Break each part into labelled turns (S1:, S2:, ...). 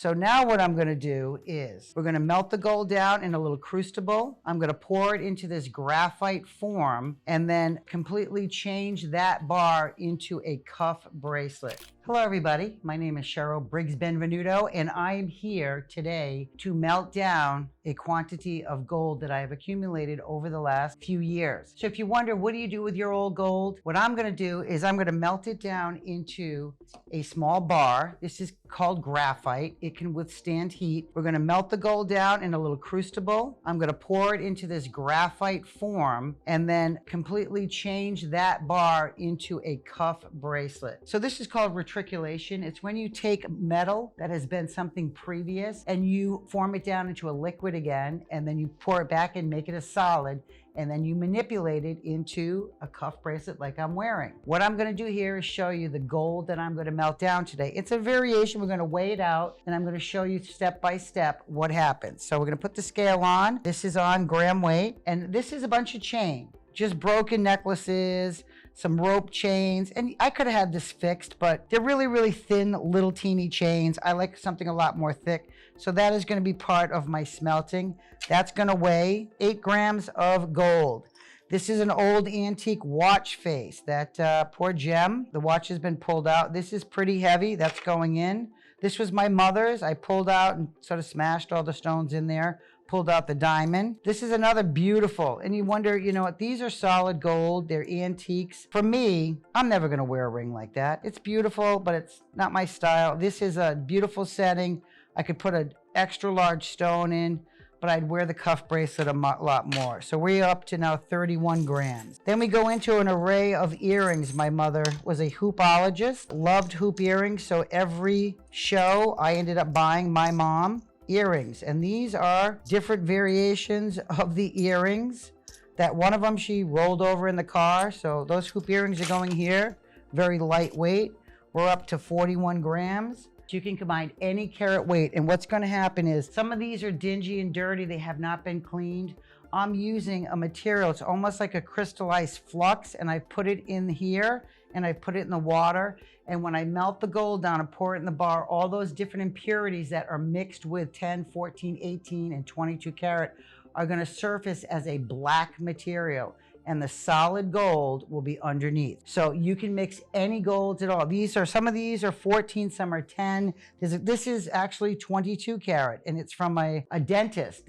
S1: So now what I'm gonna do is we're gonna melt the gold down in a little crucible. I'm gonna pour it into this graphite form and then completely change that bar into a cuff bracelet. Hello everybody, my name is Cheryl Briggs-Benvenuto and I am here today to melt down a quantity of gold that I have accumulated over the last few years. So if you wonder, what do you do with your old gold? What I'm gonna do is I'm gonna melt it down into a small bar. This is called graphite. It can withstand heat. We're gonna melt the gold down in a little crucible. I'm gonna pour it into this graphite form and then completely change that bar into a cuff bracelet. So this is called retriculation. It's when you take metal that has been something previous and you form it down into a liquid again, and then you pour it back and make it a solid, and then you manipulate it into a cuff bracelet like I'm wearing. What I'm gonna do here is show you the gold that I'm gonna melt down today. It's a variation. We're gonna weigh it out and I'm gonna show you step by step what happens. So we're gonna put the scale on. This is on gram weight, and this is a bunch of chain, just broken necklaces, some rope chains, and I could have had this fixed, but they're really, really thin, little teeny chains. I like something a lot more thick. So that is gonna be part of my smelting. That's gonna weigh 8 grams of gold. This is an old antique watch face. That poor gem, the watch has been pulled out. This is pretty heavy, that's going in. This was my mother's. I pulled out and sort of smashed all the stones in there, pulled out the diamond. This is another beautiful, and you wonder, you know what, these are solid gold, they're antiques. For me, I'm never gonna wear a ring like that. It's beautiful, but it's not my style. This is a beautiful setting. I could put an extra large stone in, but I'd wear the cuff bracelet a lot more. So we're up to now 31 grams. Then we go into an array of earrings. My mother was a hoopologist, loved hoop earrings, so every show I ended up buying my mom earrings, and these are different variations of the earrings. That one of them she rolled over in the car, so those hoop earrings are going here, very lightweight. We're up to 41 grams. So you can combine any carat weight, and what's going to happen is some of these are dingy and dirty, they have not been cleaned. I'm using a material, it's almost like a crystallized flux, and I put it in here and I put it in the water, and when I melt the gold down and pour it in the bar, all those different impurities that are mixed with 10, 14, 18, and 22 karat are going to surface as a black material, and the solid gold will be underneath. So you can mix any golds at all. Some of these are 14, some are 10. This is actually 22 karat, and it's from a dentist.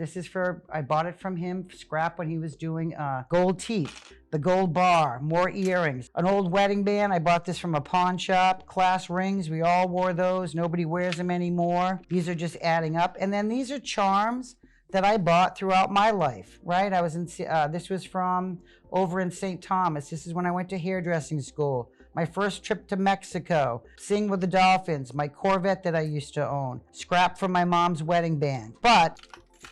S1: I bought it from him, scrap, when he was doing gold teeth. The gold bar, more earrings. An old wedding band, I bought this from a pawn shop. Class rings, we all wore those. Nobody wears them anymore. These are just adding up. And then these are charms that I bought throughout my life, right? This was from over in St. Thomas. This is when I went to hairdressing school. My first trip to Mexico, Sing with the Dolphins, my Corvette that I used to own, scrap from my mom's wedding band. But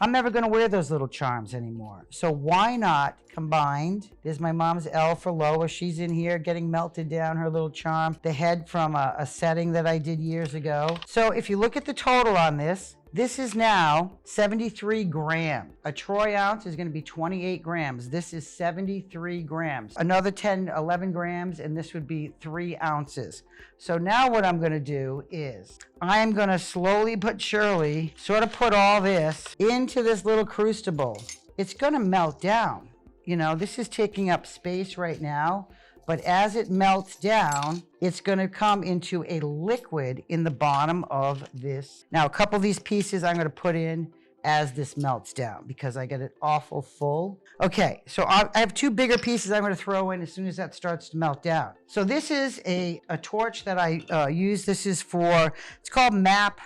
S1: I'm never gonna wear those little charms anymore. So why not combined? There's my mom's L for Loa. She's in here getting melted down, her little charm. The head from a setting that I did years ago. So if you look at the total on this, this is now 73 grams. A troy ounce is gonna be 28 grams. This is 73 grams. Another 10, 11 grams, and this would be 3 ounces. So now what I'm gonna do is, I am gonna slowly but surely sort of put all this into this little crucible. It's gonna melt down. You know, this is taking up space right now, but as it melts down, it's gonna come into a liquid in the bottom of this. Now, a couple of these pieces I'm gonna put in as this melts down because I get it awful full. Okay, so I have 2 bigger pieces I'm gonna throw in as soon as that starts to melt down. So this is a torch that I use. This is it's called MAP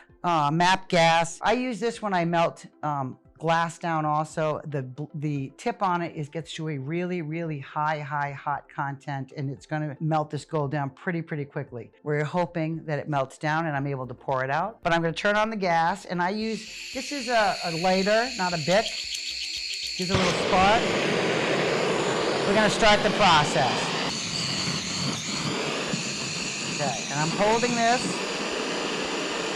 S1: gas. I use this when I melt glass down also. The tip on it gets to a really, really high hot content, and it's gonna melt this gold down pretty quickly. We're hoping that it melts down and I'm able to pour it out. But I'm gonna turn on the gas, and this is a lighter, not a Bic. Gives a little spark. We're gonna start the process. Okay, and I'm holding this.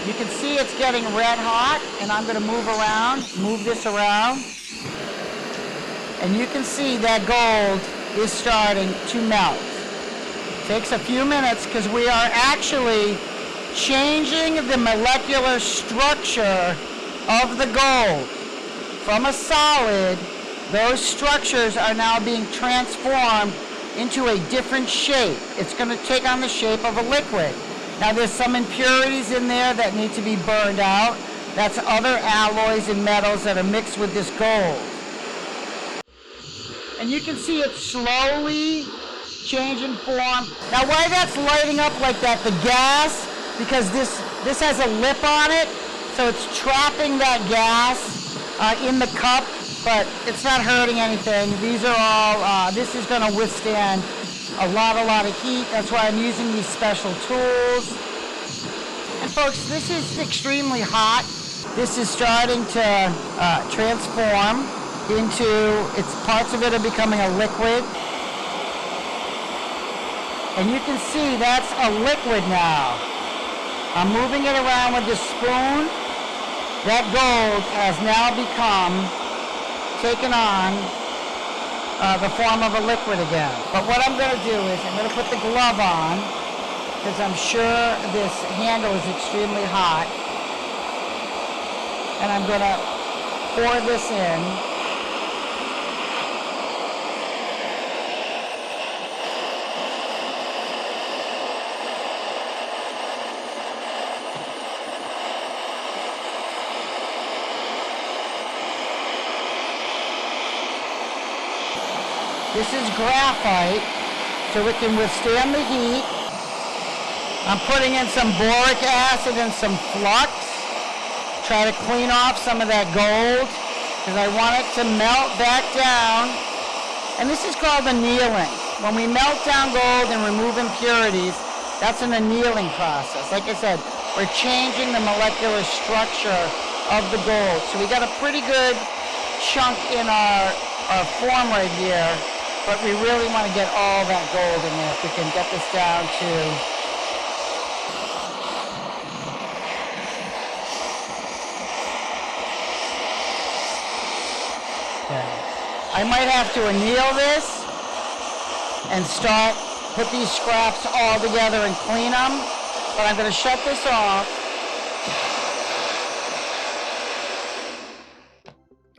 S1: You can see it's getting red hot, and I'm gonna move this around. And you can see that gold is starting to melt. Takes a few minutes because we are actually changing the molecular structure of the gold. From a solid, those structures are now being transformed into a different shape. It's going to take on the shape of a liquid. Now there's some impurities in there that need to be burned out. That's other alloys and metals that are mixed with this gold. And you can see it slowly changing form. Now why that's lighting up like that, the gas, because this has a lip on it, so it's trapping that gas in the cup, but it's not hurting anything. These are all, this is going to withstand a lot of heat. That's why I'm using these special tools. And folks, this is extremely hot. This is starting to transform into, parts of it are becoming a liquid. And you can see that's a liquid now. I'm moving it around with this spoon. That gold has now taken on the form of a liquid again. But what I'm going to do is I'm going to put the glove on, because I'm sure this handle is extremely hot. And I'm going to pour this in. This is graphite, so it can withstand the heat. I'm putting in some boric acid and some flux. Try to clean off some of that gold, because I want it to melt back down. And this is called annealing. When we melt down gold and remove impurities, that's an annealing process. Like I said, we're changing the molecular structure of the gold. So we got a pretty good chunk in our form right here. But we really want to get all that gold in there if we can get this down to okay. I might have to anneal this and put these scraps all together and clean them, but I'm going to shut this off.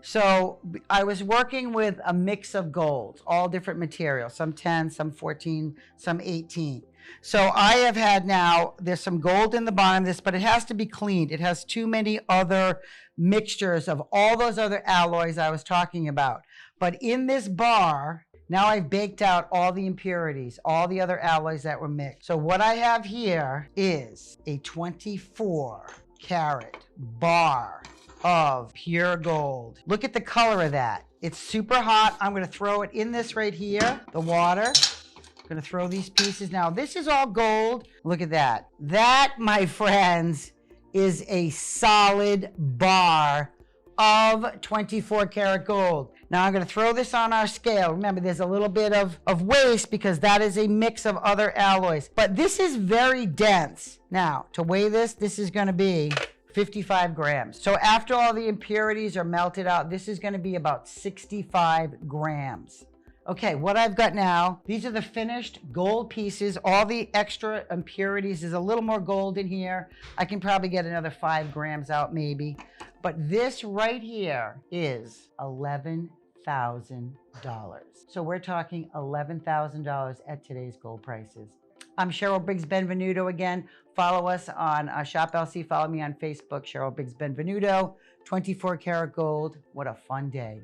S1: So I was working with a mix of golds, all different materials, some 10, some 14, some 18. So I have had now, there's some gold in the bottom of this, but it has to be cleaned. It has too many other mixtures of all those other alloys I was talking about. But in this bar, now I've baked out all the impurities, all the other alloys that were mixed. So what I have here is a 24-karat bar of pure gold. Look at the color of that. It's super hot. I'm going to throw it in this right here, the water. I'm going to throw these pieces. Now, this is all gold. Look at that. That, my friends, is a solid bar of 24 karat gold. Now I'm going to throw this on our scale. Remember, there's a little bit of waste because that is a mix of other alloys. But this is very dense. Now, to weigh this is going to be 55 grams. So after all the impurities are melted out, this is going to be about 65 grams. Okay, what I've got now, these are the finished gold pieces. All the extra impurities, there's a little more gold in here. I can probably get another 5 grams out maybe. But this right here is $11,000. So we're talking $11,000 at today's gold prices. I'm Cheryl Briggs-Benvenuto again. Follow us on Shop LC. Follow me on Facebook, Cheryl Briggs-Benvenuto. 24 karat gold. What a fun day.